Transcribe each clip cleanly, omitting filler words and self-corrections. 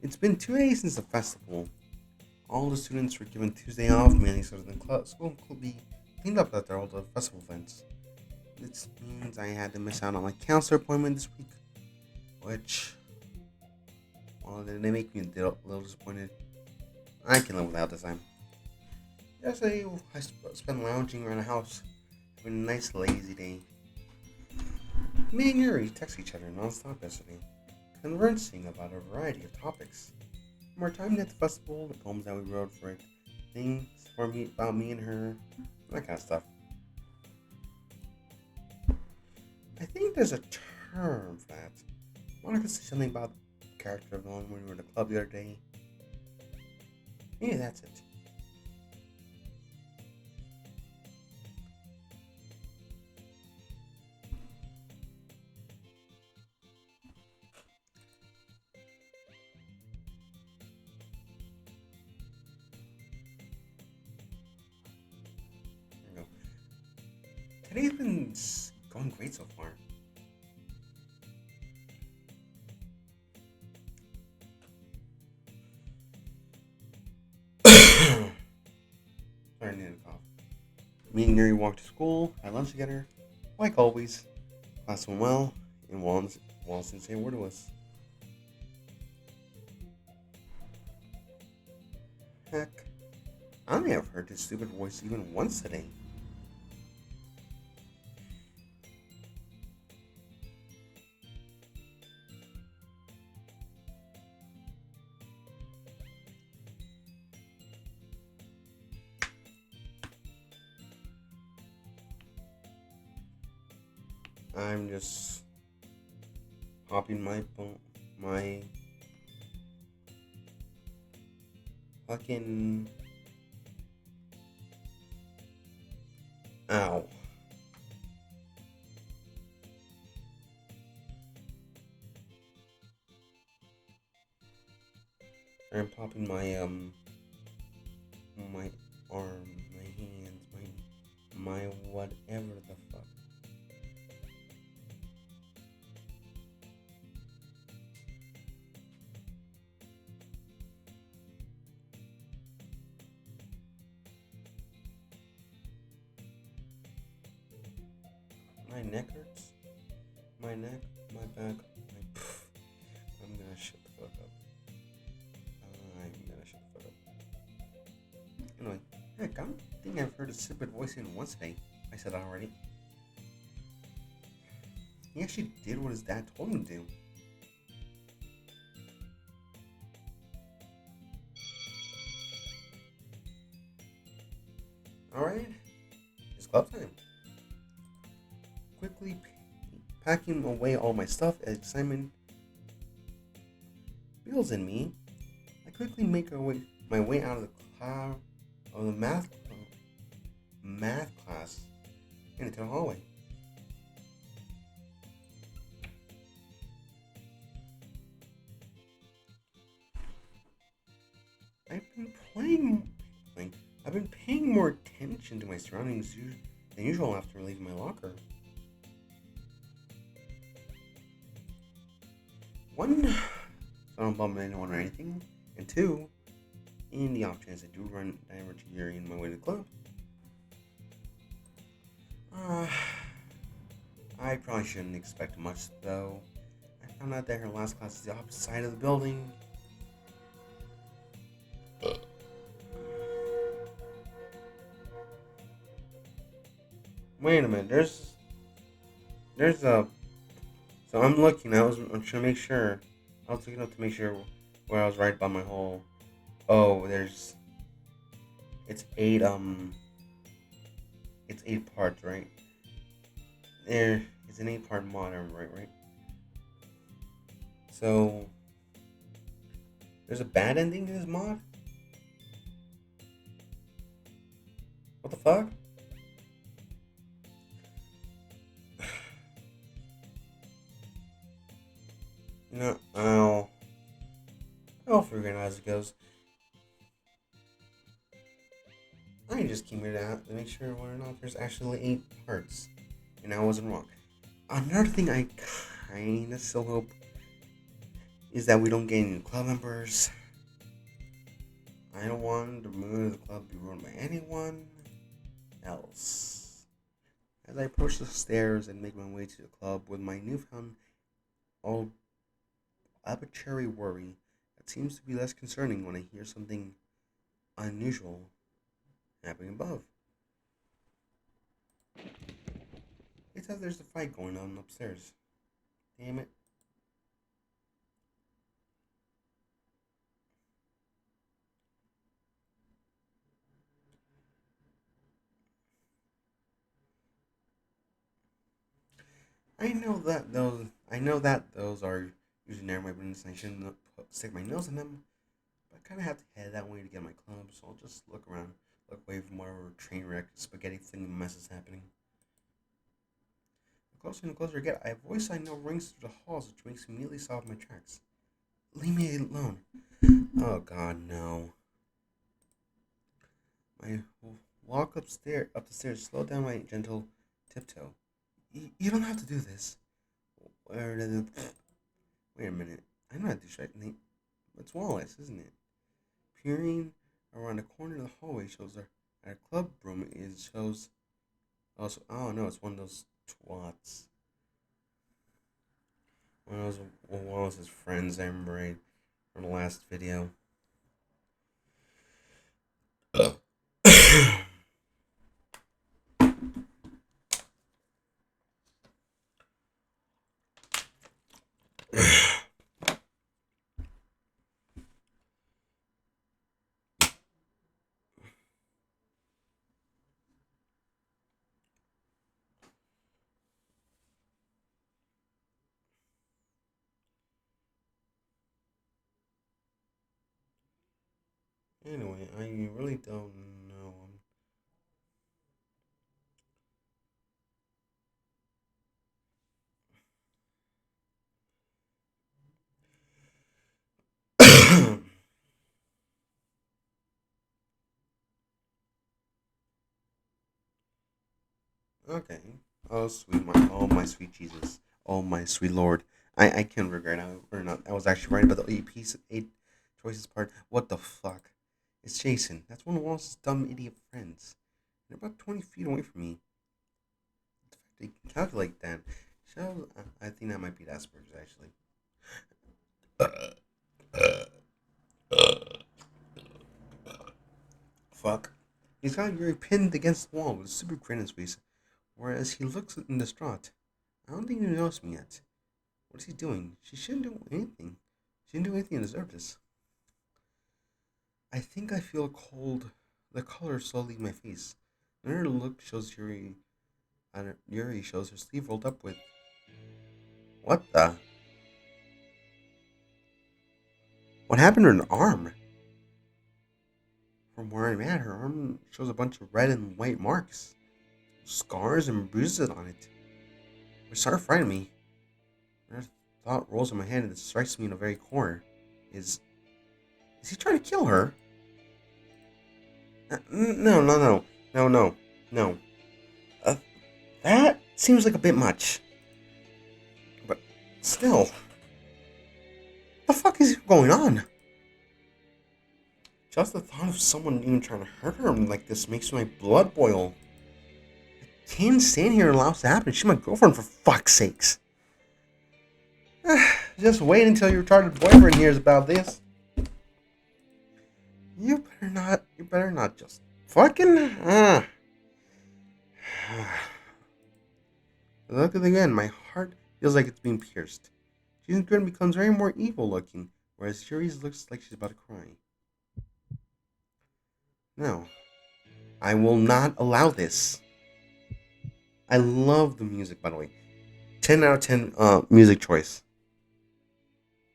It's been 2 days since the festival. All the students were given Tuesday off, mainly so that the school could be cleaned up after all the festival events. This means I had to miss out on my counselor appointment this week, which, well, they make me a little disappointed. I can live without this time. Yesterday, I spent lounging around the house, having a nice lazy day. Me and Yuri text each other nonstop yesterday, conversing about a variety of topics. From our time at the festival, the poems that we wrote for it, things for me about me and her, that kind of stuff. I think there's a term for that. Monica said something about the character villain when we were at the club the other day. Maybe that's it. There we go. Today's been going great so far. Sorry, I need a cough. Me and Yuri walked to school, had lunch together. Like always, class went well, and Wallace didn't say a word to us. Heck, I may have heard his stupid voice even once today. I'm just popping my fucking ow. I'm popping my arm, my hands, my whatever the fuck. My neck hurts. My neck, my back, my. I'm gonna shut the fuck up. I'm gonna shut the fuck up. Anyway, heck, I don't think I've heard a stupid voice in once today. I said that already. He actually did what his dad told him to do. Alright, it's club time. Quickly packing away all my stuff as excitement builds in me. I quickly make my way out of the cloud of the math class and into the hallway. I've been playing. I've been paying more attention to my surroundings than usual after leaving my locker. One, so I don't bump anyone or anything, and two, in the off chance I do run over to Yuri on my way to the club, uh, I probably shouldn't expect much though. I found out that her last class is the opposite side of the building. Wait a minute, there's a. So I'm looking. I'm trying to make sure. I was looking up to make sure where I was right about my whole. Oh, it's eight. It's 8 parts, right? There, it's an 8-part mod. I'm right. So there's a bad ending to this mod. What the fuck? You know, I'll figure it out as it goes. I just came here to make sure whether or not there's actually 8 parts, and I wasn't wrong. Another thing I kinda still hope is that we don't get any club members. I don't want the mood of the club to be ruined by anyone else. As I approach the stairs and make my way to the club with my newfound all arbitrary worry, it seems to be less concerning when I hear something unusual happening above. It's as there's a fight going on upstairs. Damn it. I know that those are usually near my business and I shouldn't stick my nose in them, but I kinda have to head that way to get my club, so I'll just look around, look away from whatever train wreck, spaghetti thing mess is happening. The closer and closer I get, a voice I know rings through the halls, which makes me immediately stop my tracks. Leave me alone. Oh god, no. I walk up the stairs, slow down my gentle tiptoe. You don't have to do this. Where did it? Wait a minute. I know how to do shit. It's Wallace, isn't it? Peering around the corner of the hallway shows her at a club room is shows also oh no, it's one of those twats. One of those Wallace's friends I remember right from the last video. Anyway, I really don't know. Okay. Oh my sweet Jesus. Oh my sweet Lord. I can't regret I or not. I was actually right about the eight choices part. What the fuck? It's Jason. That's one of Wallace's dumb idiot friends. They're about 20 feet away from me. The fact they can calculate that shows. I think that might be the Asperger's actually. Fuck. He's got Yuri pinned against the wall with a super grin on his face, whereas he looks in distraught. I don't think he knows me yet. What is he doing? She shouldn't do anything. She didn't do anything to deserve this. I think I feel cold. The color slowly leave my face. Another look shows Yuri shows her sleeve rolled up with what the? What happened to her arm? From where I'm at, her arm shows a bunch of red and white marks, scars and bruises on it. It started frightening me. Another thought rolls in my head and it strikes me in the very core. Is is he trying to kill her? No, no, no, no, no, no. Uh, that seems like a bit much. But still, what the fuck is going on? Just the thought of someone even trying to hurt her like this makes my blood boil. I can't stand here and allow this to happen. She's my girlfriend, for fuck's sakes. Just wait until your retarded boyfriend hears about this. You better not just fucking. Look at it again. My heart feels like it's being pierced. She's grin becomes very more evil looking, whereas Shuri's looks like she's about to cry. No, I will not allow this. I love the music, by the way. 10 out of 10 music choice.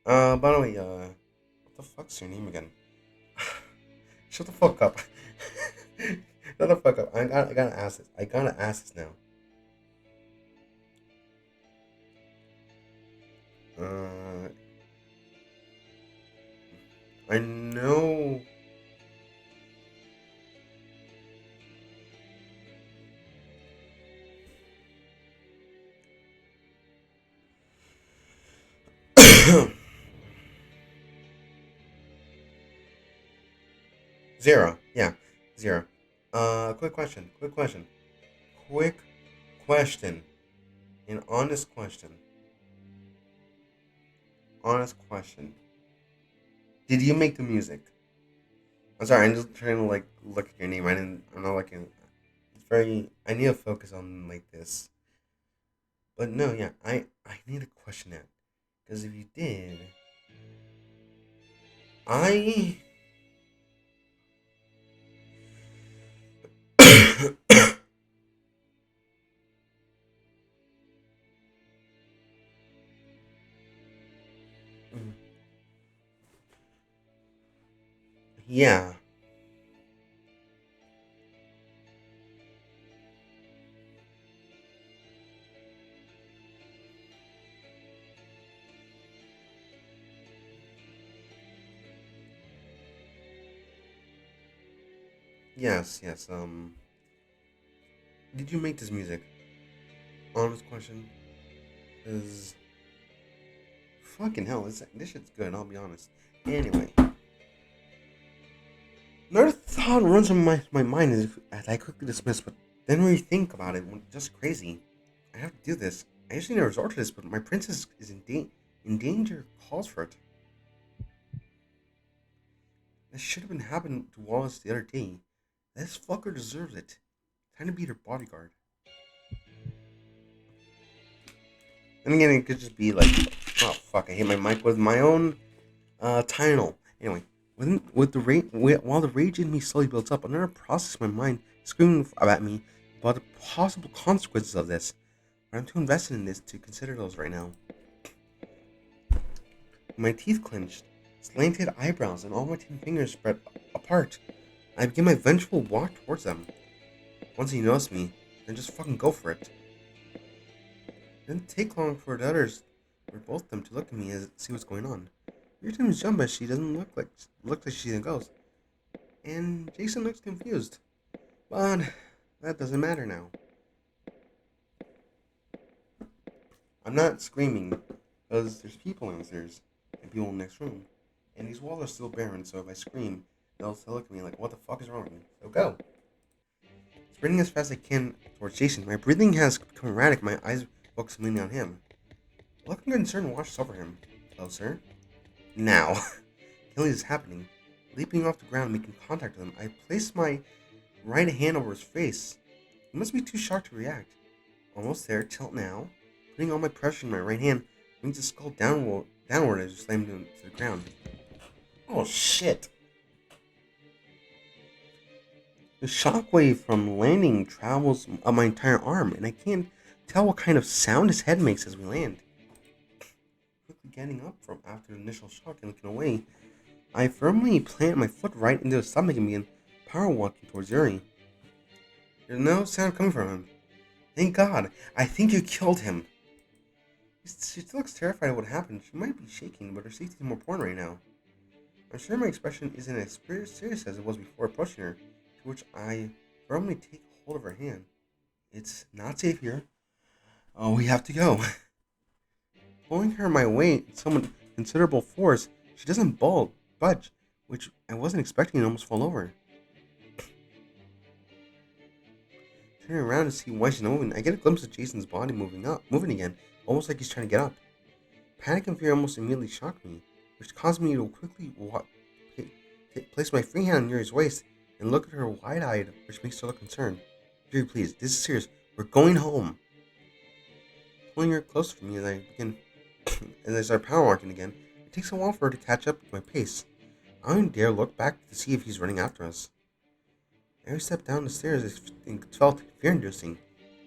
By the way, what the fuck's your name again? Shut the fuck up. Shut the fuck up. I gotta ask this. I gotta ask this now. Uh, I know. Zero. Yeah, zero. Quick question. Quick question. An honest question. Honest question. Did you make the music? I'm sorry. I'm just trying to like look at your name. I didn't. I'm not looking. It's very. I need to focus on like this. But no, yeah. I need to question that because if you did, I. Yeah. Yes. Yes. Did you make this music? Honest question. Cause fucking hell, this shit's good. I'll be honest. Anyway, another thought runs in my mind is as I quickly dismiss, but then rethink about it. Just crazy. I have to do this. I usually never resort to this, but my princess is in danger. Calls for it. This should have been happening to Wallace the other day. This fucker deserves it. Time to be her bodyguard. And again, it could just be like, oh fuck, I hit my mic with my own title. Anyway, while the rage in me slowly builds up, another process in my mind screaming at me about the possible consequences of this. But I'm too invested in this to consider those right now. My teeth clenched, slanted eyebrows, and all my 10 fingers spread apart. I begin my vengeful walk towards them. Once he noticed me, then just fucking go for it. It didn't take long for the others, for both of them to look at me and see what's going on. Your team is jump as she doesn't look like she's in a ghost. And Jason looks confused. But that doesn't matter now. I'm not screaming because there's people downstairs and people in the next room. And these walls are still barren, so if I scream, they'll still look at me like, what the fuck is wrong with me? So go. Sprinting as fast as I can towards Jason, my breathing has become erratic, my eyes focus mainly on him. A look of concern washes over him. Closer. Now. Killing is happening. Leaping off the ground, making contact with him, I place my right hand over his face. He must be too shocked to react. Almost there, tilt now. Putting all my pressure in my right hand, brings his skull downward as I slam him to the ground. Oh shit. The shockwave from landing travels up my entire arm, and I can't tell what kind of sound his head makes as we land. Quickly getting up from after the initial shock and looking away, I firmly plant my foot right into his stomach and begin power walking towards Yuri. There's no sound coming from him. Thank God, I think you killed him. She still looks terrified of what happened. She might be shaking, but her safety is more important right now. I'm sure my expression isn't as serious as it was before approaching her, to which I firmly take hold of her hand. It's not safe here. Oh, we have to go. Pulling her my way in some considerable force, she doesn't budge, which I wasn't expecting and almost fall over. Turning around to see why she's not moving, I get a glimpse of Jason's body moving again, almost like he's trying to get up. Panic and fear almost immediately shocked me, which caused me to quickly place my free hand on Yuri's waist and look at her wide-eyed, which makes her look concerned. Yuri, please, this is serious. We're going home. Pulling her closer to me as I begin, as I start power walking again, it takes a while for her to catch up with my pace. I don't even dare look back to see if he's running after us. Every step down the stairs felt fear-inducing,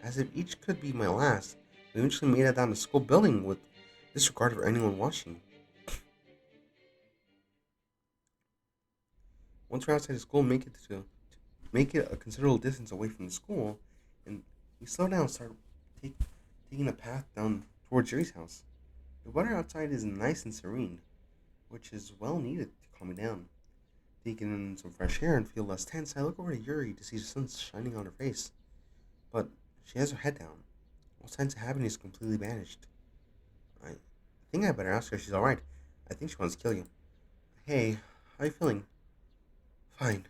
as if each could be my last. We eventually made it down the school building with disregard for anyone watching. Once we're outside the school, make it a considerable distance away from the school, and we slow down and start take, taking a path down towards Jerry's house. The weather outside is nice and serene, which is well needed to calm me down. Taking in some fresh air and feel less tense, I look over at Yuri to see the sun shining on her face, but she has her head down. All sense of happiness completely vanished. I think I better ask her if she's alright. I think she wants to kill you. Hey, how are you feeling? Fine.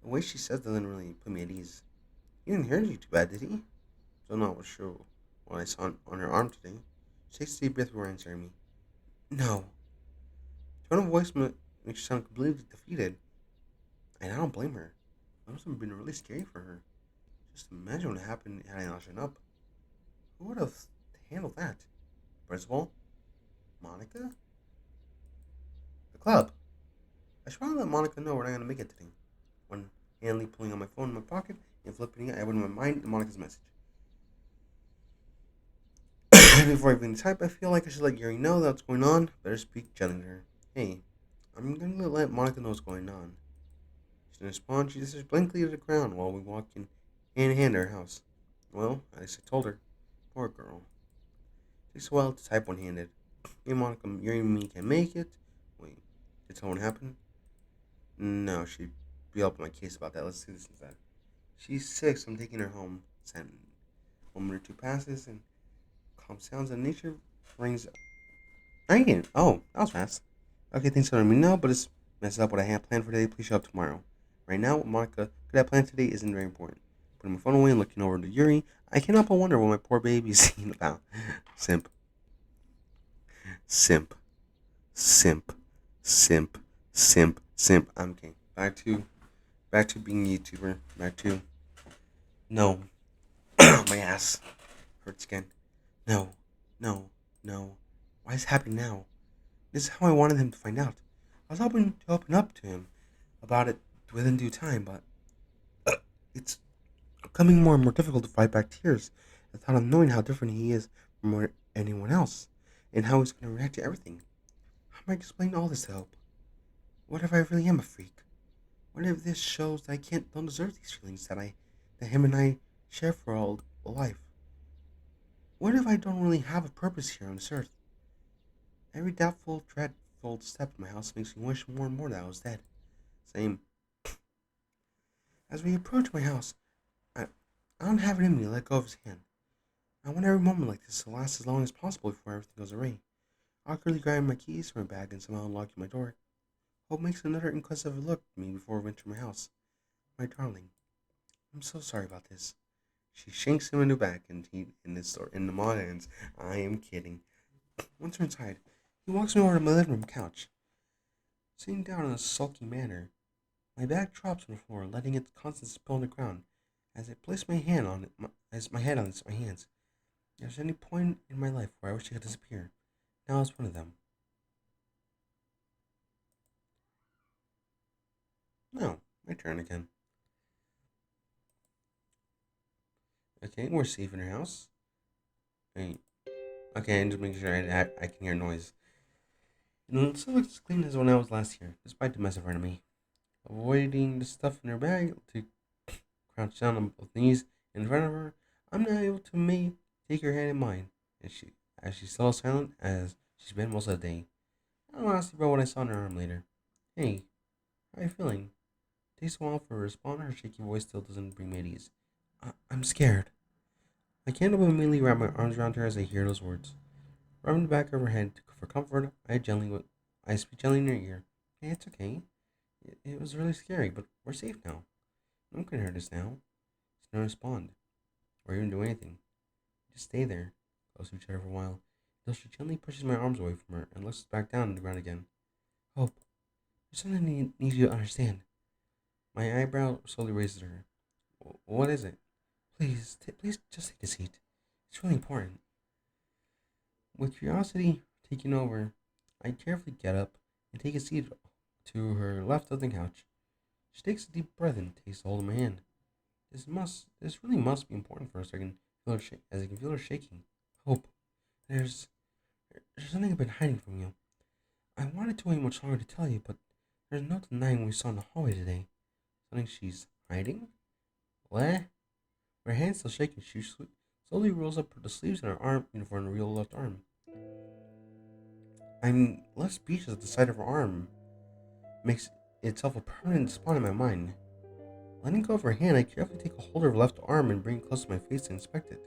The way she says doesn't really put me at ease. He didn't hurt you too bad, did he? Still not sure what I saw on her arm today. She takes a deep breath before answering me. No. Tone of voice makes her sound completely defeated. And I don't blame her. It must have been really scary for her. Just imagine what happened had I not shown up. Who would have handled that? Principal? Monica? The club? I should probably let Monica know we're not going to make it today. When handily pulling out my phone in my pocket and flipping it, I opened my mind to Monica's message. Before I even type, I feel like I should let Yuri know that's going on. Better speak gently to her. Hey, I'm going to let Monica know what's going on. She didn't respond. She just stared blankly at the ground while we walked in hand in hand to her house. Well, at least I told her. Poor girl. It takes a while to type one-handed. Hey, Monica, Yuri and me can make it. Wait, did someone happen? No, she'd be up my case about that. Let's do this instead. She's sick, so I'm taking her home. Send 1 minute or 2 passes, and calm sounds of nature rings. I ain't. Oh, that was fast. Okay, thanks for letting me know, but it's messes up what I had planned for today. Please show up tomorrow. Right now, what Monica could have planned today isn't very important. Putting my phone away and looking over to Yuri, I cannot but wonder what my poor baby is thinking about. Simp. Simp. Simp. Simp. Simp. Simp. I'm okay. Back to being a YouTuber. Back to no. My ass hurts again. No. No. No. Why is it happening now? This is how I wanted him to find out. I was hoping to open up to him about it within due time, but it's becoming more and more difficult to fight back tears at the thought of knowing how different he is from anyone else and how he's going to react to everything. How am I explaining all this to Hope? What if I really am a freak? What if this shows that don't deserve these feelings that him and I share for all life? What if I don't really have a purpose here on this earth? Every doubtful, dreadful step in my house makes me wish more and more that I was dead. Same. As we approach my house, I don't have it in me to let go of his hand. I want every moment like this to last as long as possible before everything goes awry. Awkwardly grabbing my keys from my bag and somehow unlocking my door, Hope makes another inquisitive look at me before we enter my house. My darling, I'm so sorry about this. She shanks him into back and he in his store in the mall hands. I am kidding. Once we're inside, he walks me over to my living room couch. Sitting down in a sulky manner, my bag drops on the floor, letting its contents spill on the ground as I place my hand on it, as my head on my hands. If there's any point in my life where I wish I could disappear, now is one of them. No, my turn again. Okay, we're safe in our house. Wait. Okay, I'm just making sure I can hear noise. It looks as clean as when I was last here, despite the mess in front of me. Avoiding the stuff in her bag to crouch down on both knees in front of her, I'm not able to take her hand in mine, as she's still silent as she's been most of the day. I'll ask you about what I saw in her arm later. Hey, how are you feeling? It takes a while for her to respond. Her shaky voice still doesn't bring me at ease. I'm scared. I can't help but immediately wrap my arms around her as I hear those words. Rubbing the back of her head for comfort, I speak gently in her ear. Hey, it's okay. It was really scary, but we're safe now. No one can hurt us now. She doesn't respond, or even do anything. We just stay there, close to each other for a while, until she gently pushes my arms away from her and looks back down on the ground again. Hope, there's something I need you to understand. My eyebrow slowly raises to her. What is it? Please just take a seat. It's really important. With curiosity taking over, I carefully get up and take a seat to her left of the couch. She takes a deep breath and takes hold of my hand. This really must be important for her, so I can feel as I can feel her shaking. Hope, there's, there's something I've been hiding from you. I wanted to wait much longer to tell you, but there's no denying what we saw in the hallway today. Something she's hiding? What? Her hand still shaking, she slowly rolls up the sleeves in her arm in front of her real left arm. I'm left speechless at the sight of her arm. Makes itself a permanent spot in my mind. Letting go of her hand, I carefully take a hold of her left arm and bring it close to my face to inspect it.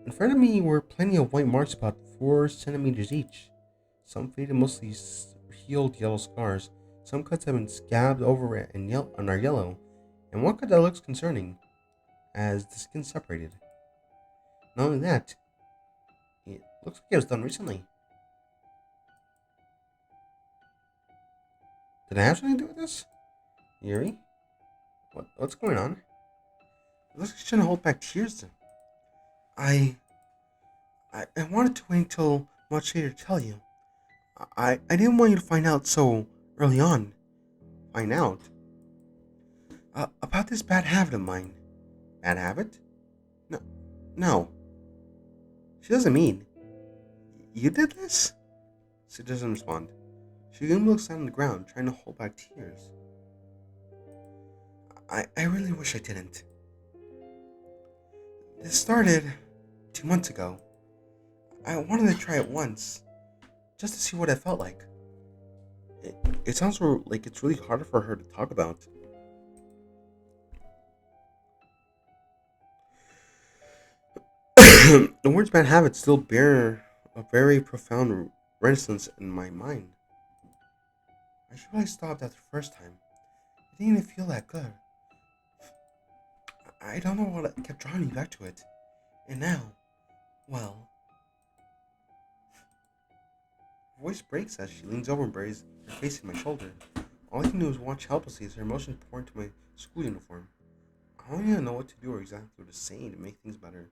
In front of me were plenty of white marks about 4 centimeters each. Some faded, mostly healed yellow scars, Some cuts have been scabbed over it and are yellow, and one cut that looks concerning, as the skin separated. Not only that, it looks like it was done recently. Did I have something to do with this? Yuri? What's going on? It looks like she's trying to hold back tears. I, I wanted to wait until much later to tell you. I didn't want you to find out so early on. Find out? About this bad habit of mine. Bad habit? No. No. She doesn't mean. You did this? She doesn't respond. She again looks down on the ground, trying to hold back tears. I really wish I didn't. This started 2 months ago. I wanted to try it once, just to see what it felt like. It sounds like it's really hard for her to talk about. The words bad habits still bear a very profound resonance in my mind. I should probably stopped that the first time. It didn't even feel that good. I don't know what kept drawing me back to it. And now, well... Her voice breaks as she leans over and buries her face in my shoulder. All I can do is watch helplessly as her emotions pour into my school uniform. I don't even know what to do or exactly what to say to make things better,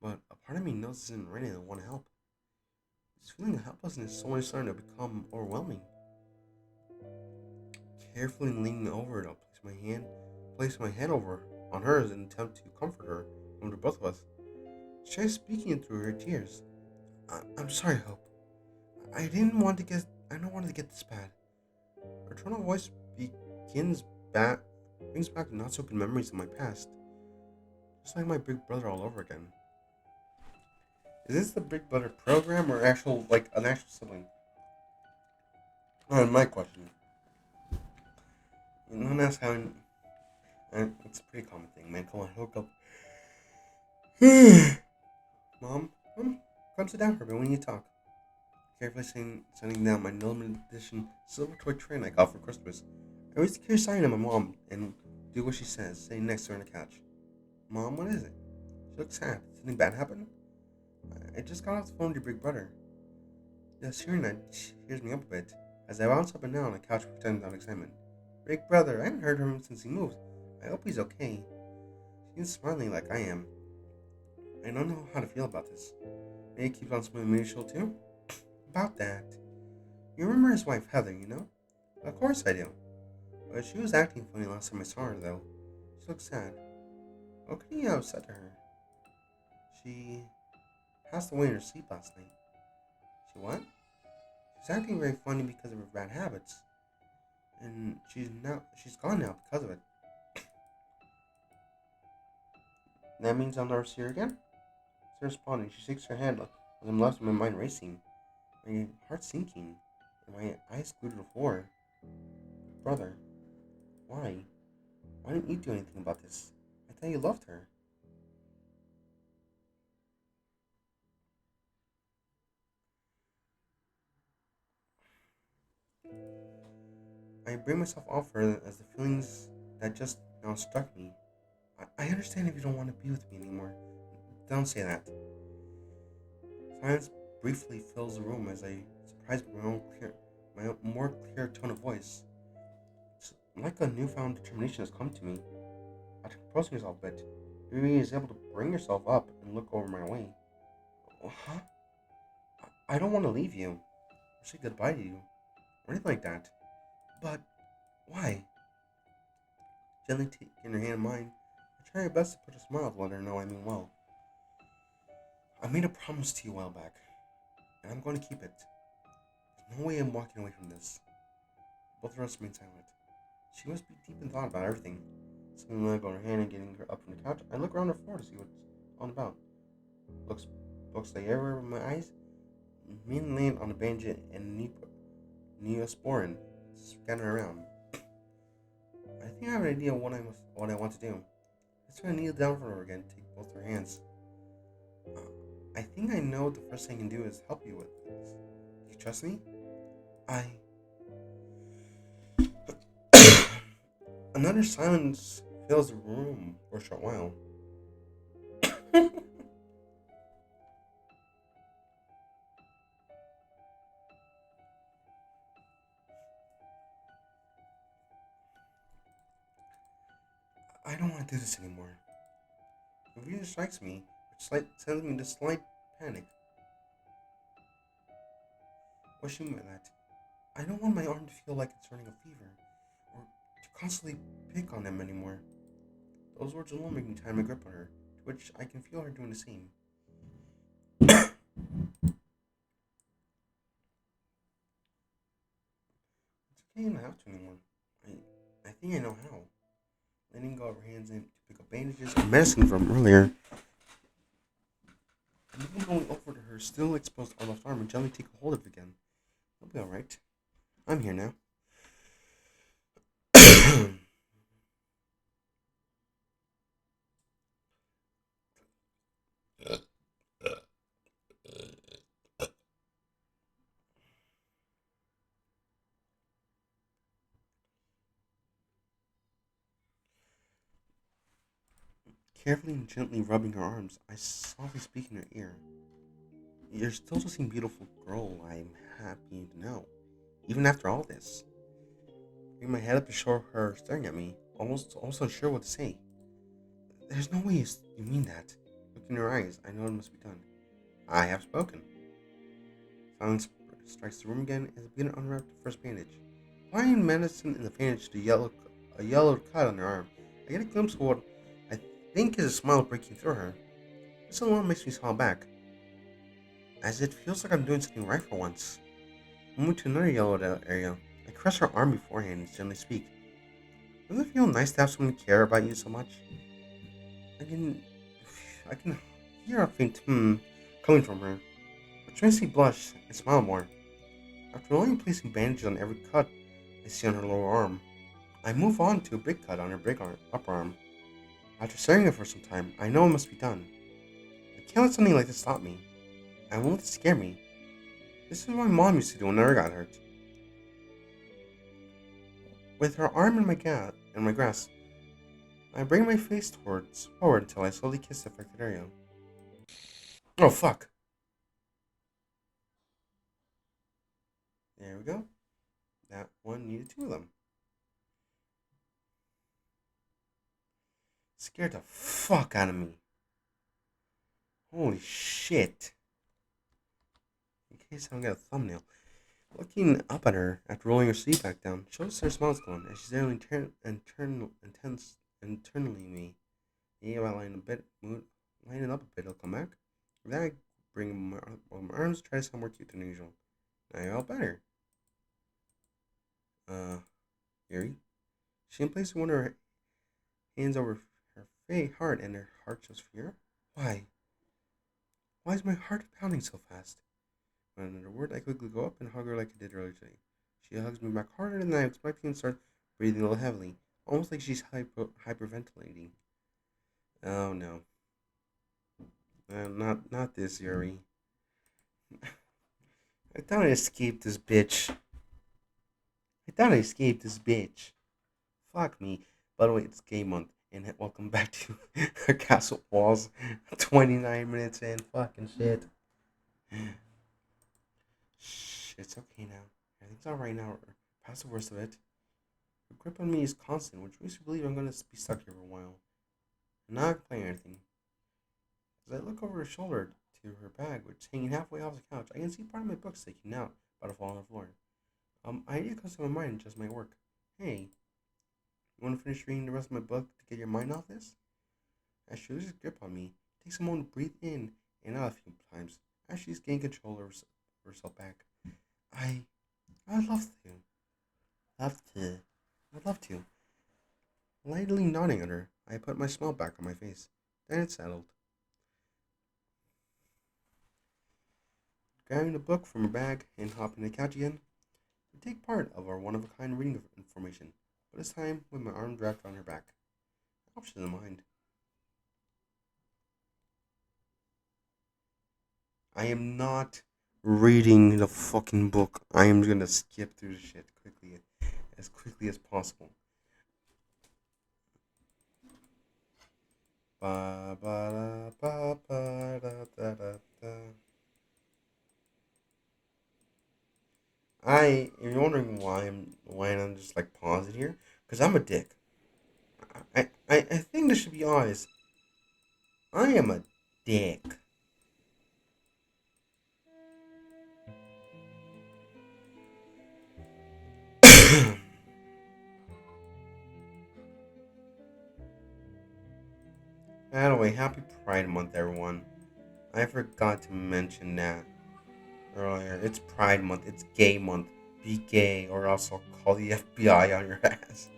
but a part of me knows this isn't ready and I want to help. This feeling of helplessness is slowly starting to become overwhelming. Carefully leaning over it, I'll place my hand over on hers in an attempt to comfort her under both of us. She tries speaking it through her tears. I'm sorry, Hope. I don't want to get this bad. Her tone of voice begins back, brings back not so good memories of my past, just like my big brother all over again. Is this the Big Brother program or an actual sibling? My question. You know, that's how. It's a pretty common thing, man. Come on, hook up. Mom, come sit down for a bit when you talk. Carefully setting down my limited edition silver toy train I got for Christmas. I always carry sign to my mom and do what she says, sitting next to her on the couch. Mom, what is it? She looks sad. Did something bad happen? I just got off the phone with your big brother. Just hearing that cheers me up a bit, as I bounce up and down on the couch pretending without excitement. Big brother, I haven't heard from him since he moved. I hope he's okay. She's smiling like I am. I don't know how to feel about this. Maybe he keeps on smiling mutual too? About that. You remember his wife Heather, you know? Of course I do. But she was acting funny last time I saw her, though. She looked sad. What could you have said to her? She passed away in her sleep last night. She what? She was acting very funny because of her bad habits. And she's gone now because of it. That means I'll never see her again? Instead of responding, she shakes her head as I'm left with my mind racing, my heart sinking, and my eyes glued to the floor. Brother, why? Why didn't you do anything about this? I thought you loved her. I bring myself off her as the feelings that just now struck me. I understand if you don't want to be with me anymore. Don't say that. Silence briefly fills the room as I surprise my own more clear tone of voice. It's like a newfound determination has come to me. After composing yourself a bit, Yuri is able to bring yourself up and look over my way. Huh? I don't want to leave you, or say goodbye to you, or anything like that. But why? Gently taking her hand in mine, I try my best to put a smile to let her know I mean well. I made a promise to you a while back, and I'm going to keep it. There's no way I'm walking away from this. Both of us remain silent. She must be deep in thought about everything. Swinging my leg on her hand and getting her up from the couch, I look around her floor to see what's all about. Books lay everywhere with my eyes, mainly land on a bandage and neosporin scanning around. I think I have an idea of what I want to do. Let's try to kneel down for her again, take both her hands. I think I know the first thing I can do is help you with this. Do you trust me? I Another silence fills the room for a short while. I don't want to do this anymore. It really strikes me, which sends me into slight panic. What do you mean by that? I don't want my arm to feel like it's running a fever, or to constantly pick on them anymore. Those words alone make me tighten my grip on her, to which I can feel her doing the same. It's okay, I don't have to anymore. I think I know how. Letting go of her hands in to pick up bandages and medicine from earlier, and then going over to her still exposed left arm and gently take a hold of it again. I'll be alright. I'm here now. Carefully and gently rubbing her arms, I softly speak in her ear. You're still the same beautiful girl I'm happy to know, even after all this. Bring my head up to show her staring at me, almost also unsure what to say. There's no way you mean that. Look in her eyes, I know it must be done. I have spoken. Silence strikes the room again as I begin to unwrap the first bandage. Applying medicine in the bandage to a yellowed cut on her arm, I get a glimpse of what I think is a smile breaking through her. This alone makes me smile back, as it feels like I'm doing something right for once. I move to another yellowed out area. I caress her arm beforehand and gently speak. Doesn't it feel nice to have someone care about you so much? I can, I can hear a faint coming from her, which makes me blush and smile more. After only placing bandages on every cut I see on her lower arm, I move on to a big cut on her upper arm. After staring at it for some time, I know it must be done. I can't let something like this stop me. I won't let it scare me. This is what my mom used to do whenever I got hurt. With her arm in my grasp, I bring my face forward until I slowly kiss the affected area. Oh fuck! There we go. That one needed two of them. Scared the fuck out of me. Holy shit. In case I don't get a thumbnail. Looking up at her after rolling her sleeve back down shows her smile's gone as she's there internally me. Yeah, about line it up a bit, it'll come back. Then I bring my arms, try to sound more cute than usual. Now you're all better. Yuri? She places one of her hands over her heart and her heart shows fear. Why? Why is my heart pounding so fast? When another word, I quickly go up and hug her like I did earlier today. She hugs me back harder than I expected and starts breathing a little heavily, almost like she's hyperventilating. Oh no. Not this, Yuri. I thought I escaped this bitch. Fuck me. By the way, it's game month, and welcome back to Castle Walls. 29 minutes in. Fucking shit. Shh, it's okay now. Everything's alright now. We're past the worst of it. Her grip on me is constant, which makes me believe I'm gonna be stuck here for a while. I'm not playing anything. As I look over her shoulder to her bag, which is hanging halfway off the couch, I can see part of my book sticking out, about to fall on the floor. Idea comes to my mind, just my work. Hey, you want to finish reading the rest of my book to get your mind off this? As she loses grip on me, takes a moment to breathe in and out a few times, as she's gaining control of herself back. I, I'd love to. Love to. I'd love to. Lightly nodding at her, I put my smile back on my face. Then it settled. Grabbing the book from her bag and hopping the couch again, to take part of our one-of-a-kind reading of information, but this time with my arm wrapped around her back. I hope she doesn't mind. I am not reading the fucking book. I am gonna skip through the shit as quickly as possible. Ba ba da ba ba da da da da. If you're wondering why I'm just like pausing here, because I'm a dick. I think this should be honest. I am a dick. By the way, happy Pride Month, everyone. I forgot to mention that earlier. It's Pride Month. It's Gay Month. Be gay, or else I'll call the FBI on your ass.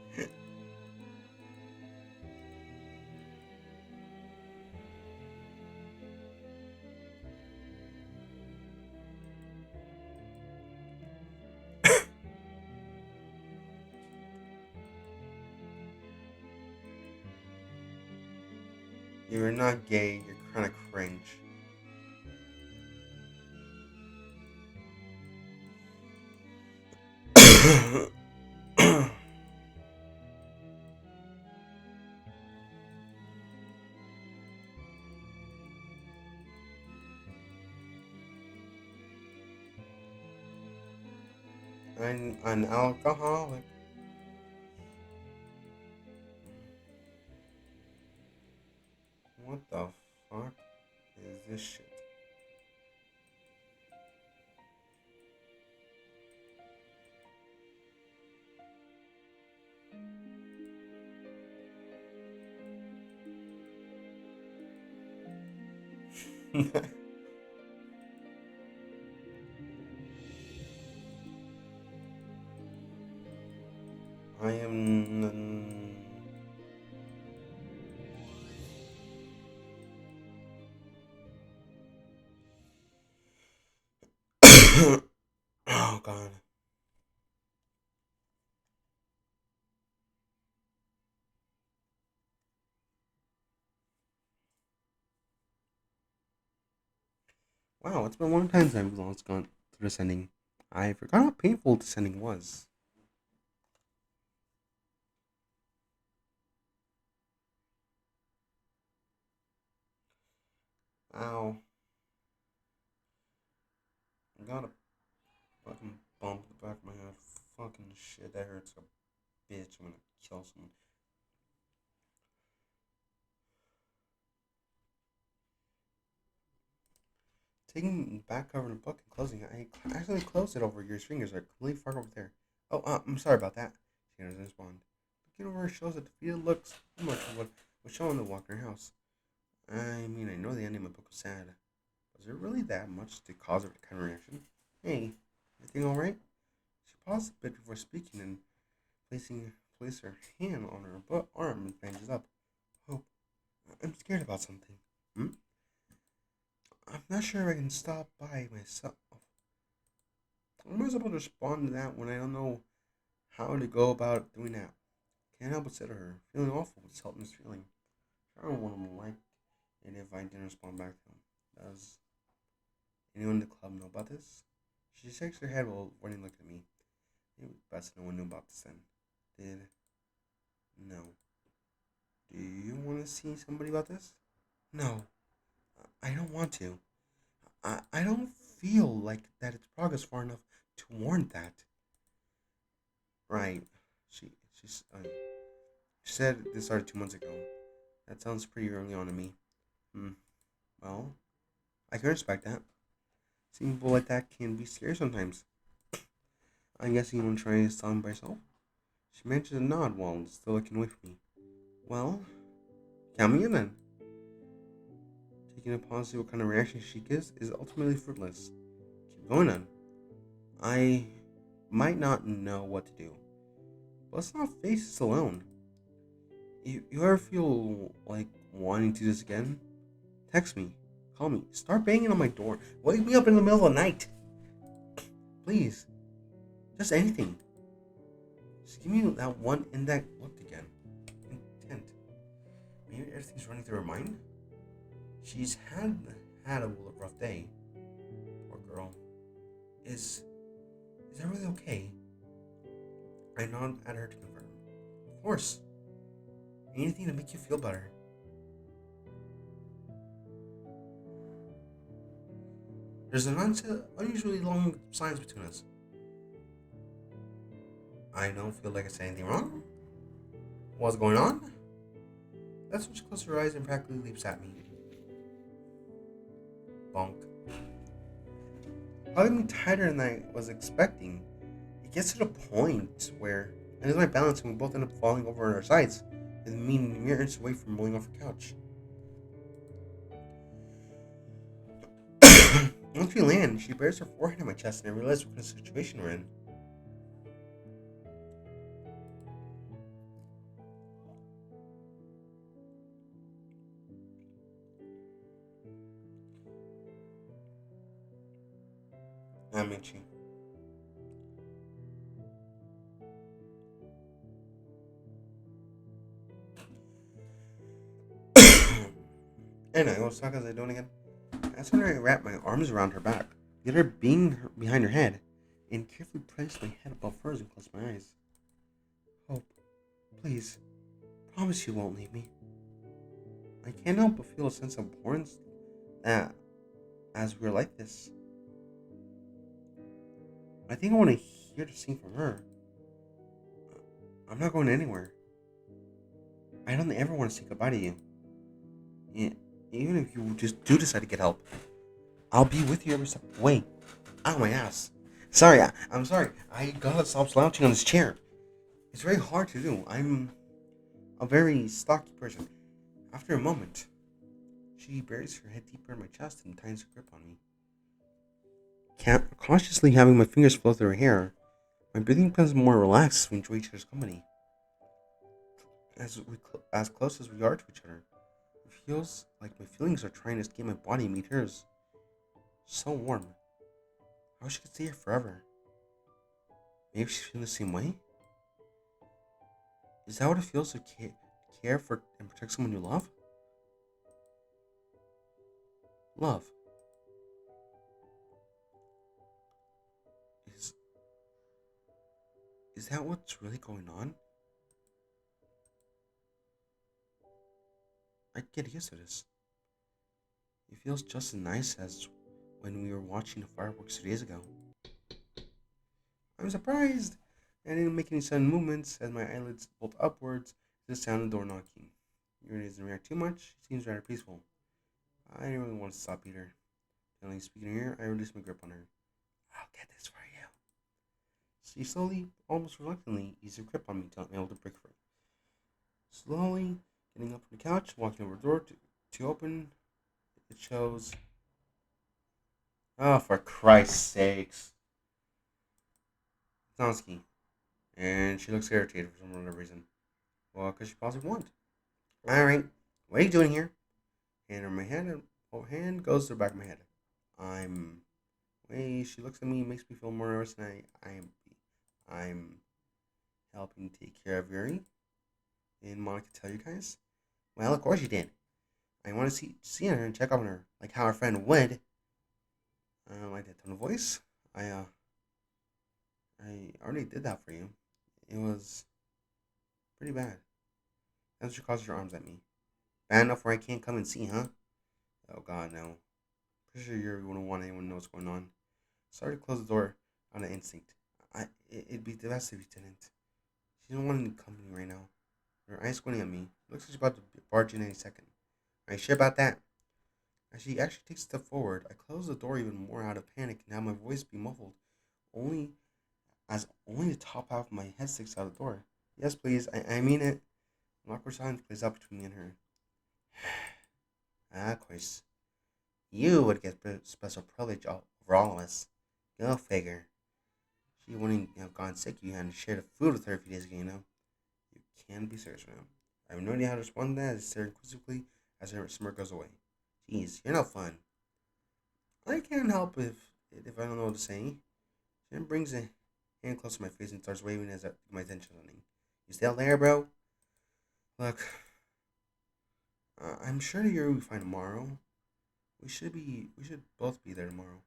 You're not gay. You're kind of cringe. I'm an alcoholic. What the fuck is this shit? I am. Oh god. Wow, it's been a long time since I've lost gone through descending. I forgot how painful descending was. Ow. I got a fucking bump in the back of my head. Fucking shit, that hurts a bitch. I'm gonna kill someone. Taking the back cover of the book and closing it, I accidentally closed it over your fingers. Are completely far over there. Oh, I'm sorry about that. She doesn't respond. Looking over shows that the field looks similar to what was shown in the Walker house. I mean, I know the ending of the book was sad. Was there really that much to cause her kind of reaction? Hey, everything alright? She paused a bit before speaking and placed her hand on her arm and bandaged up. Oh, I'm scared about something. Hmm? I'm not sure if I can stop by myself. I'm not supposed to respond to that when I don't know how to go about doing that. Can't help but say to her, feeling awful with Selton's feeling. I don't want him to like it if I didn't respond back to him. Does anyone in the club know about this? She shakes her head while Warning looked at me. It was best no one knew about this then. Did no. Do you want to see somebody about this? No, I don't want to. I don't feel like that it's progress far enough to warrant that. Right. She she said this started 2 months ago. That sounds pretty early on to me. Hmm. Well, I can respect that. Seeing people like that can be scary sometimes. I'm guessing you want to try to stop him by yourself? She manages to nod while still looking away from me. Well, count me in then. Taking a pause to see what kind of reaction she gives is ultimately fruitless. Keep going then. I might not know what to do, but let's not face this alone. If you ever feel like wanting to do this again, text me, call me, start banging on my door, wake me up in the middle of the night. Please, just anything. Just give me that one index look again. Intent. Maybe everything's running through her mind. She's had a rough day. Poor girl. Is that really okay? I nod at her to confirm. Of course. Anything to make you feel better. There's an unusually long silence between us. I don't feel like I said anything wrong. What's going on? That's when she closes her eyes and practically leaps at me. Bonk. Hugging me tighter than I was expecting. It gets to the point where I lose my balance and we both end up falling over on our sides, with me mere inches away from rolling off the couch. Once we land, she bears her forehead on my chest and I realize what kind of situation we're in. I'm itchy. Anyway, what's talk as I doing again? That's when I wrap my arms around her back, get her being behind her head, and carefully place my head above hers and close my eyes. Hope, please, promise you won't leave me. I can't help but feel a sense of abhorrence that as we're like this. I think I want to hear the sing from her. I'm not going anywhere. I don't ever want to say goodbye to you. Yeah, even if you just do decide to get help, I'll be with you every step of the way. Ow, my ass. Sorry, I'm sorry. I gotta stop slouching on this chair. It's very hard to do. I'm a very stocky person. After a moment, she buries her head deeper in my chest and tightens her grip on me. Cautiously having my fingers flow through her hair, my breathing becomes more relaxed as we enjoy each other's company. As close as we are to each other, it feels like my feelings are trying to escape my body and meet hers. So warm. I wish I could stay here forever. Maybe she's feeling the same way? Is that what it feels to care for and protect someone you love? Love. Is is that what's really going on? I get used to this. It feels just as nice as when we were watching the fireworks 2 days ago. I'm surprised I didn't make any sudden movements as my eyelids bolt upwards to the sound of the door knocking. Yuri doesn't react too much, she seems rather peaceful. I didn't really want to stop either. Finally speaking here, I released my grip on her. I'll get this for you. She slowly, almost reluctantly, eased her grip on me until I'm able to break free. Slowly, getting up from the couch, walking over the door to open, it shows. Oh, for Christ's sakes. Tonsky. And she looks irritated for some other reason. Well, because she possibly won't. Alright, what are you doing here? Hand on my head, and hand goes to the back of my head. I'm. Way she looks at me makes me feel more nervous than I'm helping take care of Yuri. Didn't Monica tell you guys? Well, of course you did. I want to see her and check up on her, like how our friend would. I don't like that tone of voice. I already did that for you. It was pretty bad. That's what she crosses her arms at me. Bad enough where I can't come and see, huh? Oh God, no. Pretty sure you wouldn't want anyone to know what's going on. Sorry to close the door on an instinct. It'd be the best if you didn't. She don't want any company right now. Her eyes squinting at me. Looks like she's about to barge in any second. Are you sure about that? As she actually takes a step forward, I close the door even more out of panic and have my voice be muffled, only only the top half of my head sticks out of the door. Yes, please. I mean it. An awkward silence plays out between me and her. Ah, of course. You would get special privilege over all of us. Go figure. She wouldn't have gone sick if you hadn't shared the food with her a few days ago, you know? You can be serious right now. I have no idea how to respond to that as stare inquisitively as her smirk goes away. Jeez, you're not fun. I can't help if I don't know what to say. She then brings a hand close to my face and starts waving as I get my attention on him. You still there, bro? Look, I'm sure you'll be fine tomorrow. We should both be there tomorrow.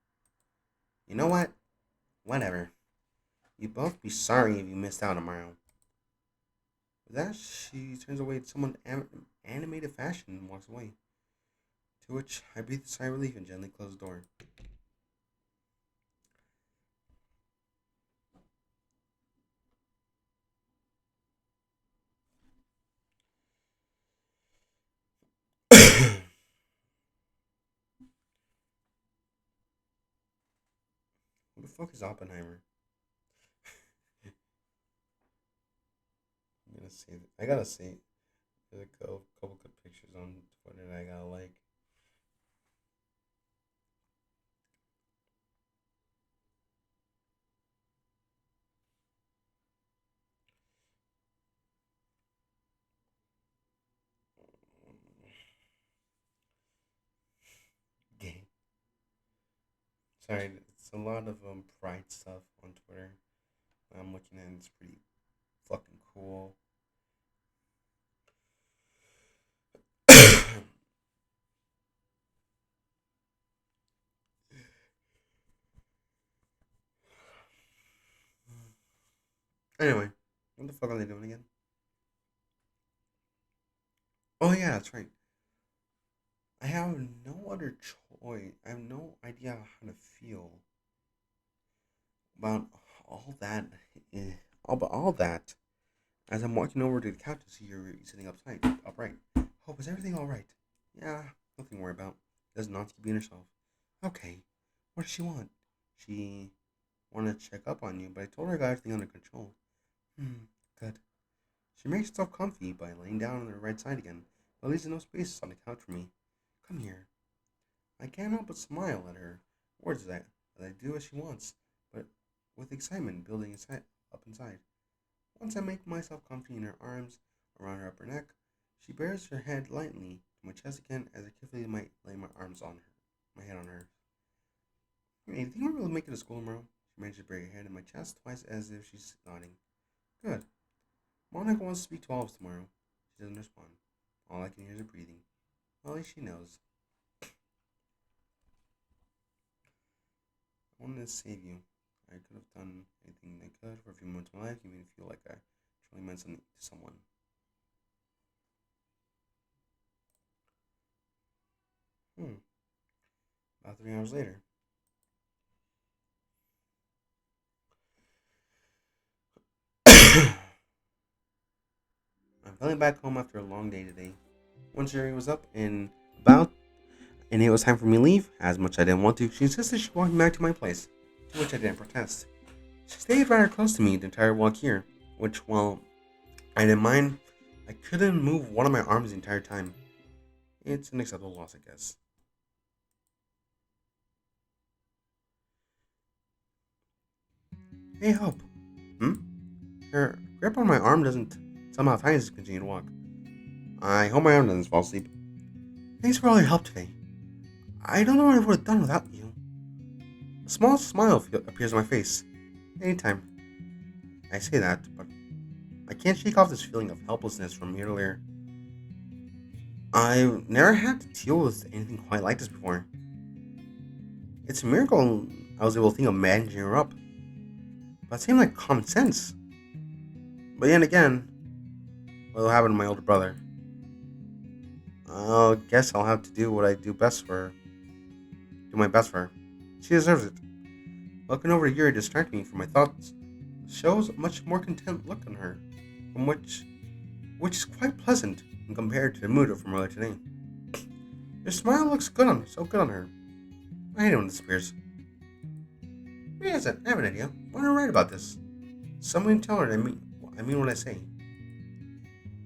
You know what? Whatever. You'd both be sorry if you missed out tomorrow. With that, she turns away to someone animated fashion and walks away. To which I breathe a sigh of relief and gently close the door. Who the fuck is Oppenheimer? I'm gonna see. I gotta see. There's a couple good pictures on Twitter that I gotta like. Gang. Sorry, it's a lot of pride stuff on Twitter. I'm looking at it, it's pretty fucking cool. Anyway, what the fuck are they doing again? Oh yeah, that's right. I have no other choice. I have no idea how to feel about all that. eh, about all that. As I'm walking over to the couch to see you're sitting upright. Hope, is everything all right? Yeah, nothing to worry about. Does not keep being herself. Okay, what does she want? She wanted to check up on you, but I told her I got everything under control. Good. She makes herself comfy by laying down on her right side again, but leaves no space on the couch for me. Come here. I can't help but smile at her words that I do as she wants, but with excitement building up inside. Once I make myself comfy in her arms around her upper neck, she bears her head lightly to my chest again as I carefully might lay my arms on her, my head on her. Hey, do you think we'll make it to school tomorrow? She manages to break her head in my chest twice as if she's nodding. Good. Monica wants to speak to all of us tomorrow. She doesn't respond. All I can hear is her breathing. Well, at least she knows. I wanted to save you. I could have done anything I could for a few moments of my life, even feel like I truly meant something to someone. Hmm. About 3 hours later. I'm feeling back home after a long day today. Once Jerry was up and about, and it was time for me to leave, as much as I didn't want to, she insisted she walked me back to my place, to which I didn't protest. She stayed rather close to me the entire walk here, which, while I didn't mind, I couldn't move one of my arms the entire time. It's an acceptable loss, I guess. Hey, Hope. Hmm? Her grip on my arm doesn't somehow tighten as I continue to walk. I hope my arm doesn't fall asleep. Thanks for all your help today. I don't know what I would have done without you. A small smile appears on my face. Anytime. I say that, but I can't shake off this feeling of helplessness from earlier. I've never had to deal with anything quite like this before. It's a miracle I was able to think of managing her up. But it seemed like common sense. But then again, what'll happen to my older brother? I guess I'll have to do what I do best for her. Do my best for her. She deserves it. Looking over at Yuri distracted me from my thoughts. Shows a much more content look on her, from which is quite pleasant when compared to the mood from earlier today. Your smile looks so good on her. I hate it when it disappears. Yes, I have an idea. Why don't I write about this? Someone tell her I mean what I say.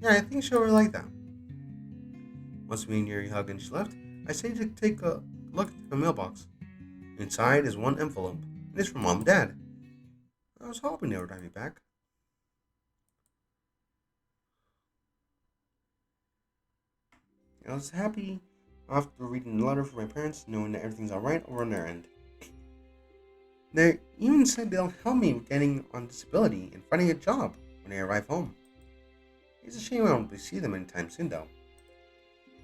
Yeah, I think she'll really like that. Once me and Yuri hugged and she left, I decided to take a look at the mailbox. Inside is one envelope. It's from Mom and Dad. I was hoping they would write me back. I was happy after reading the letter from my parents, knowing that everything's alright over on their end. They even said they'll help me with getting on disability and finding a job when I arrive home. It's a shame I won't see them anytime soon, though.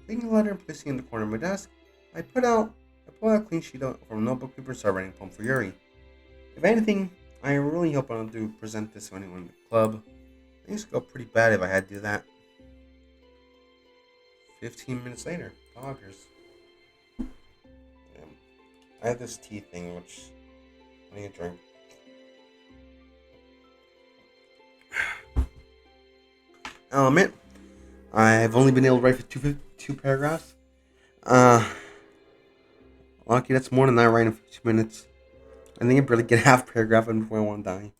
Taking the letter and placing it in the corner of my desk, I pull out a clean sheet from notebook paper and start writing a poem for Yuri. If anything, I really hope I don't do present this to anyone in the club. Things would go pretty bad if I had to do that. 15 minutes later, poggers. Damn. I have this tea thing, which I need to drink. I'll admit, I've only been able to write for two paragraphs. Uh, Lucky, that's more than I write in 2 minutes. I think I barely get half a paragraph in before I want to die.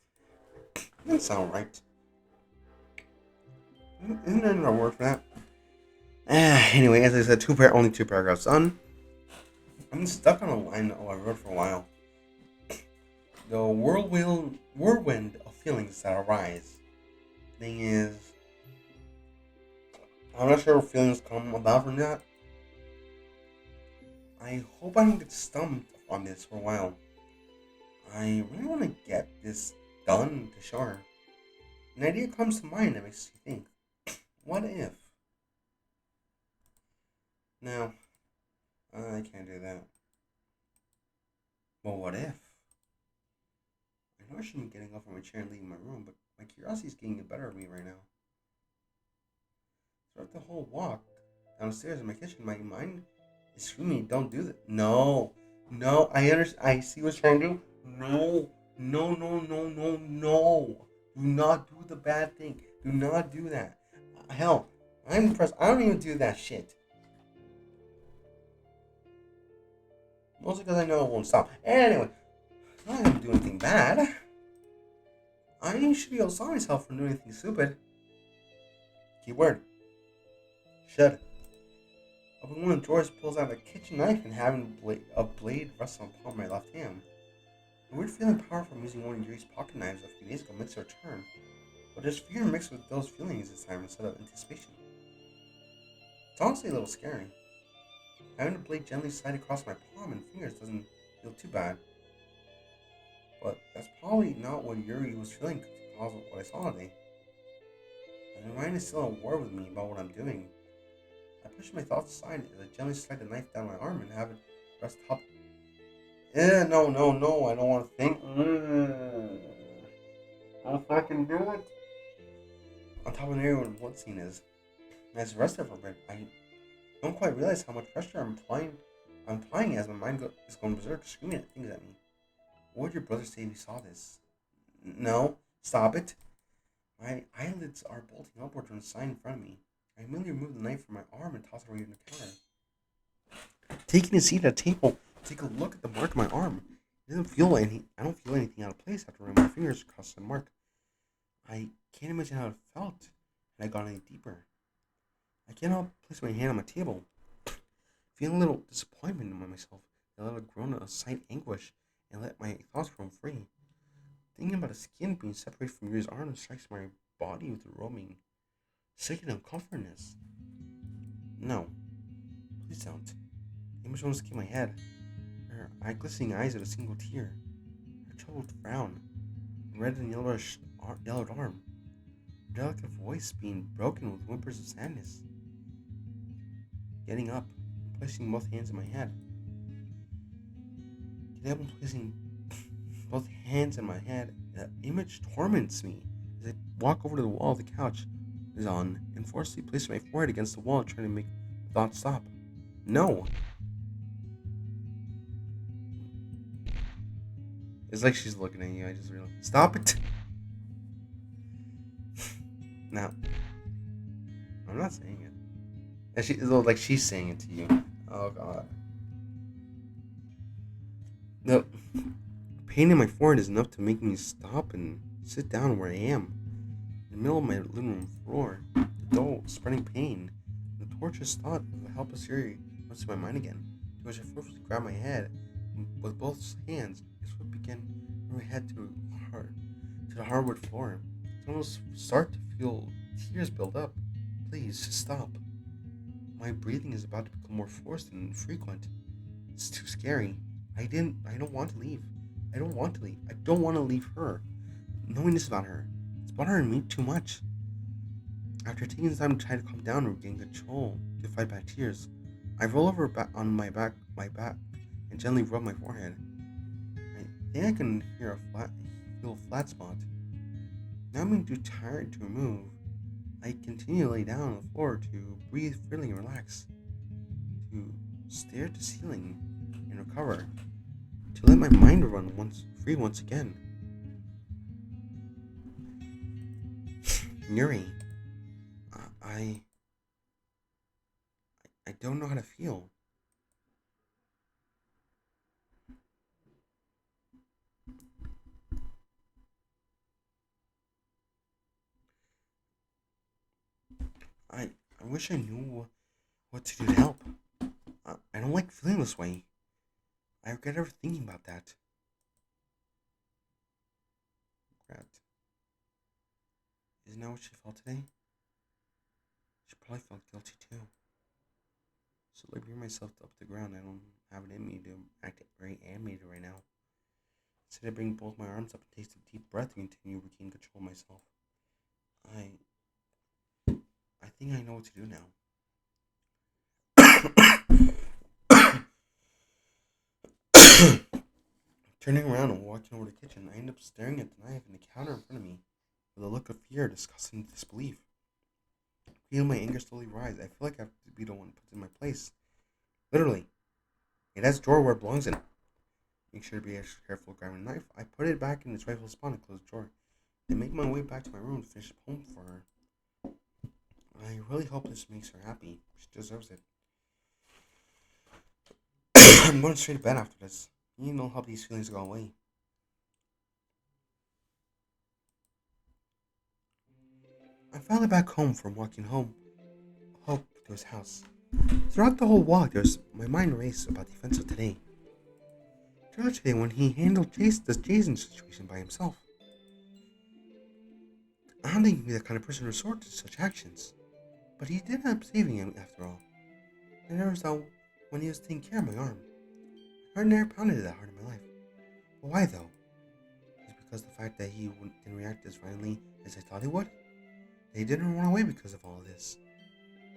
That sound right. Isn't there another word for that? Anyway, as I said, only two paragraphs done. I'm stuck on a line I wrote for a while. The whirlwind of feelings that arise. Thing is, I'm not sure if feelings come about from that. I hope I don't get stumped on this for a while. I really want to get this done to show her. An idea comes to mind that makes you think, what if? No, I can't do that. Well, what if? I know I shouldn't be getting up from my chair and leaving my room, but my curiosity is getting the better of me right now. Throughout the whole walk downstairs in my kitchen, my mind is screaming, "Don't do that!" No, I understand. I see what you're trying to do. No. Do not do the bad thing. Do not do that. Hell, I'm impressed. I don't even do that shit. Mostly because I know it won't stop. Anyway, I'm not gonna do anything bad. I should be able to stop myself from doing anything stupid. Keyword. Should. Open one of the drawers, pulls out a kitchen knife, and having a blade rest on the palm of my left hand. The weird feeling powerful from using one of Yuri's pocket knives a few days ago makes a return, but there's fear mixed with those feelings this time instead of anticipation. It's honestly a little scary. Having the blade gently slide across my palm and fingers doesn't feel too bad, but that's probably not what Yuri was feeling because of what I saw today. And my mind is still at war with me about what I'm doing. I push my thoughts aside as I gently slide the knife down my arm and have it rest top. No, I don't want to think. I'll fucking do it. On top of an area where the blood scene is. As I rest there for a bit, I don't quite realize how much pressure I'm applying as my mind is going berserk, screaming at things at me. What would your brother say if he saw this? No, stop it. My eyelids are bolting upward from the sign in front of me. I immediately remove the knife from my arm and toss it away on the counter. Taking a seat at the table, take a look at the mark on my arm. I don't feel anything out of place after running my fingers across the mark. I can't imagine how it felt had I gone any deeper. I can't help place my hand on my table, feeling a little disappointment in myself. I let it groan a slight anguish and let my thoughts roam free. Thinking about the skin being separated from Yuri's arm strikes my body with a roaming, sickening uncomfortness. No, please don't. The image almost came my head. Her eye-glistening eyes with a single tear. Her troubled frown. Red and yellowed arm. Her delicate voice being broken with whimpers of sadness. Getting up and placing both hands in my head. Getting up and placing both hands in my head. The image torments me as I walk over to the wall the couch is on and forcefully place my forehead against the wall, trying to make the thought stop. No. It's like she's looking at you. I just realized. Stop it. Now, I'm not saying it. And she's saying it to you. Oh god. The pain in my forehead is enough to make me stop and sit down where I am, in the middle of my living room floor. The dull, spreading pain, and the torturous thought of a helpless Yuri runs through my mind again, to which I forcefully grab my head with both hands. I swift begin my head to the hardwood floor. I almost start to feel tears build up. Please stop. My breathing is about to become more forced and frequent. It's too scary. I don't want to leave. I don't want to leave her. Knowing this about her, it's bothering me too much. After taking the time to try to calm down and regain control to fight back tears, I roll over on my back, and gently rub my forehead. I think I can feel a flat spot. Now I'm too tired to move. I continue to lay down on the floor to breathe freely and relax, to stare at the ceiling and recover, to let my mind run free once again. Yuri, don't know how to feel. I I wish I knew what to do to help. I don't like feeling this way. I regret ever thinking about that. Regret. Isn't that what she felt today? She probably felt guilty too. So like bring myself up to the ground. I don't have it in me to act very animated right now. Instead I bring both my arms up and take a deep breath and continue to regain control of myself. I I think I know what to do now. Turning around and walking over to the kitchen, I end up staring at the knife and the counter in front of me with a look of fear, disgust, and disbelief. Feeling my anger slowly rise, I feel like I have to be the one put in my place. Literally, it has a drawer where it belongs in. Make sure to be extra careful grabbing the knife. I put it back in its rightful spot and close the drawer. I make my way back to my room to finish the poem for her. I really hope this makes her happy. She deserves it. I'm going straight to bed after this. You know, help these feelings go away. I'm finally back home from walking Hope to his house. Throughout the whole walk, my mind raced about the events of today. Throughout today, when he handled the Jason situation by himself. I don't think he'd be the kind of person to resort to such actions. But he did end up saving him after all. I never saw when he was taking care of my arm. My heart never pounded that hard in my life. But why though? Is it because the fact that he didn't react as violently as I thought he would? That he didn't run away because of all of this?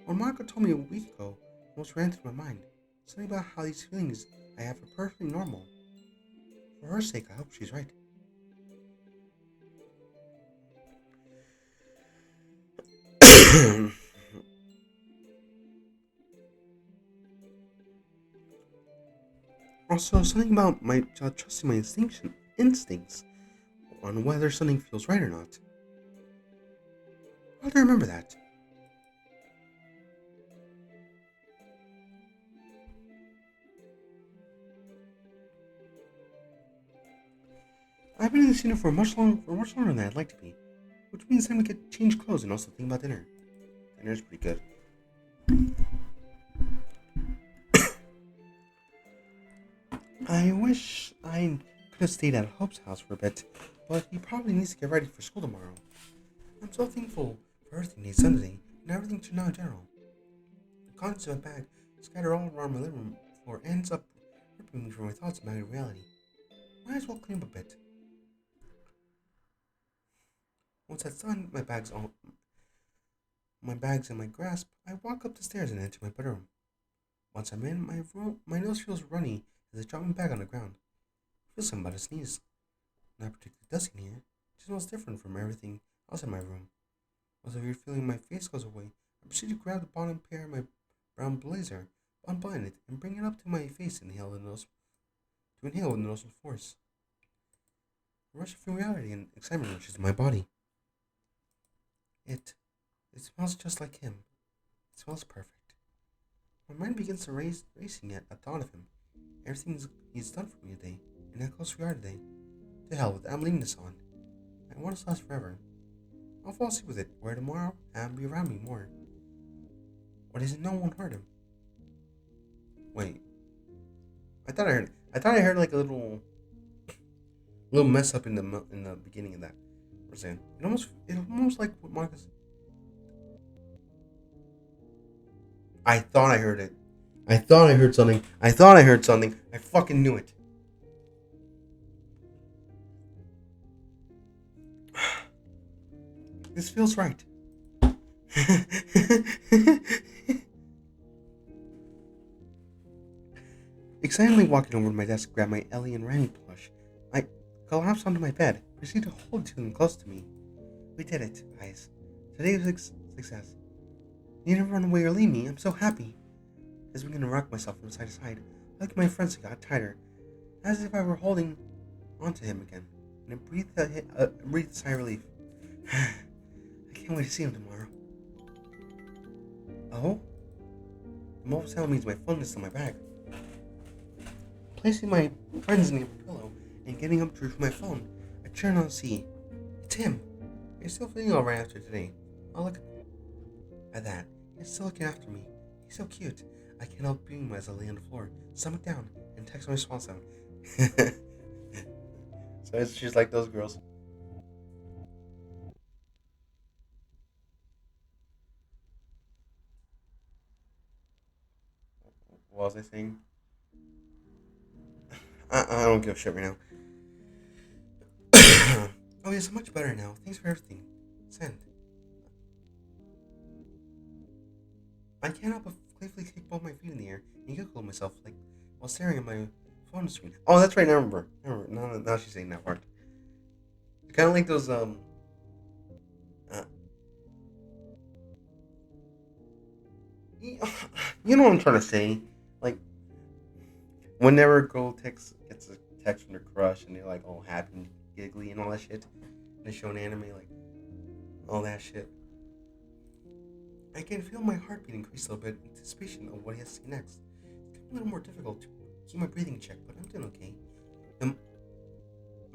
When Marco told me a week ago, almost ran through my mind. Something about how these feelings I have are perfectly normal. For her sake, I hope she's right. Also, something about my trusting my instincts on whether something feels right or not. How do I remember that? I've been in this unit for much longer than I'd like to be, which means I'm gonna get change clothes and also think about dinner. Dinner's pretty good. I wish I could have stayed at Hope's house for a bit, but he probably needs to get ready for school tomorrow. I'm so thankful for everything he's done today and everything to know in general. The contents of my bag scattered all around my living room floor ends up ripping me from my thoughts about reality. Might as well clean up a bit. Once that's done, my bag's in my grasp, I walk up the stairs and enter my bedroom. Once I'm in my room, my nose feels runny as I drop my bag on the ground. I feel something about to sneeze. Not particularly dusty in here, it smells different from everything else in my room. Once a weird feeling in my face goes away, I proceed to grab the bottom pair of my brown blazer, unbutton it, and bring it up to my face and inhale with noticeable force. A rush of familiarity and excitement rushes through my body. It smells just like him. It smells perfect. My mind begins to racing at the thought of him. Everything he's done for me today, and how close we are today. To hell with it, I'm leaving this on. I want this to last forever. I'll fall asleep with it, wear it tomorrow, and be around me more. What is it no one heard him? Wait. I thought I heard like a little mess up in the beginning of that. We're saying it almost like what Marcus. I thought I heard it. I thought I heard something. I fucking knew it. This feels right. Excitedly walking over to my desk, grab my Ellie and Randy plush. I collapsed onto my bed, proceed to hold two of them close to me. We did it, guys. Today was a success. You didn't run away or leave me. I'm so happy. As I began to rock myself from side to side, I looked at my friends and got tighter, as if I were holding onto him again, and I breathed a sigh of relief. I can't wait to see him tomorrow. Oh? The muffled sound means my phone is in my bag. Placing my friend's name on the pillow and getting up to reach my phone, I turn on to see. It's him. He's still feeling alright after today. I'll look at that. He's still looking after me. He's so cute. I can't help being as I lay on the floor, stomach down, and text my response out. So it's just like those girls. What was I saying? I don't give a shit right now. Oh yes, I'm much better now. Thanks for everything. Send. I can't help but playfully kick both my feet in the air and giggle myself like while staring at my phone screen. Oh, that's right. Now I remember. Now she's saying that part. Kind of like those uh, you know what I'm trying to say. Like whenever a girl gets a text from their crush and they're like all happy and giggly and all that shit, and they show an anime like all that shit. I can feel my heartbeat increase a little bit in anticipation of what he has to say next. It's getting a little more difficult to keep my breathing in check, but I'm doing okay. The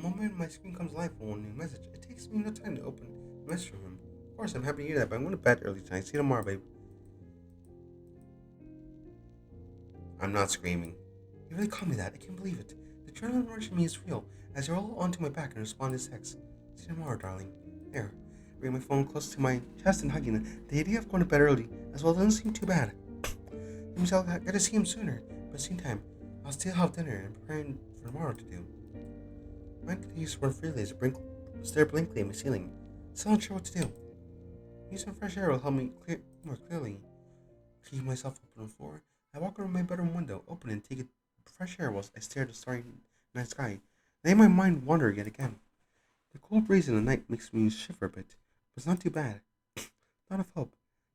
moment my screen comes live for one new message, it takes me no time to open the message from him. Of course, I'm happy to hear that, but I'm going to bed early tonight. See you tomorrow, babe. I'm not screaming. You really called me that. I can't believe it. The adrenaline rush in me is real as you roll onto my back and respond to his text. See you tomorrow, darling. There. Bring my phone close to my chest and hugging it. The idea of going to bed early as well doesn't seem too bad. It means I'll get to see him sooner, but at the same time, I'll still have dinner and preparing for tomorrow to do. Mine continues to run freely as I stare blankly at my ceiling, still unsure what to do. Maybe some fresh air will help me more clearly. Keep myself up on the floor, I walk around my bedroom window, open and take a fresh air whilst I stare at the starry night sky, letting my mind wander yet again. The cool breeze in the night makes me shiver a bit, but it's not too bad. Not of hope.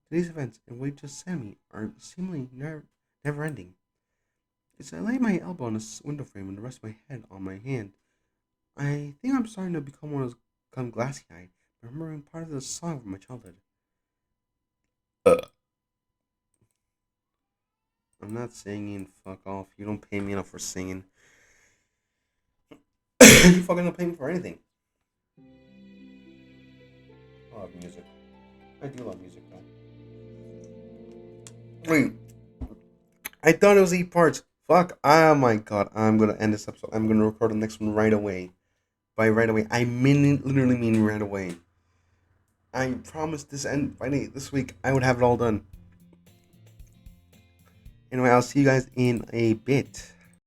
Today's events and what you just sent me are seemingly never ending. As I lay my elbow on the window frame and rest my head on my hand, I think I'm starting to become glassy eyed, remembering part of the song from my childhood. Uh. I'm not singing, fuck off. You don't pay me enough for singing. You fucking don't pay me for anything. I love music. I do love music though. Wait, I thought it was 8 parts. Fuck. Oh my god. I'm gonna end this episode. I'm gonna record the next one right away. By right away, I literally mean right away. I promised by this week I would have it all done. Anyway, I'll see you guys in a bit.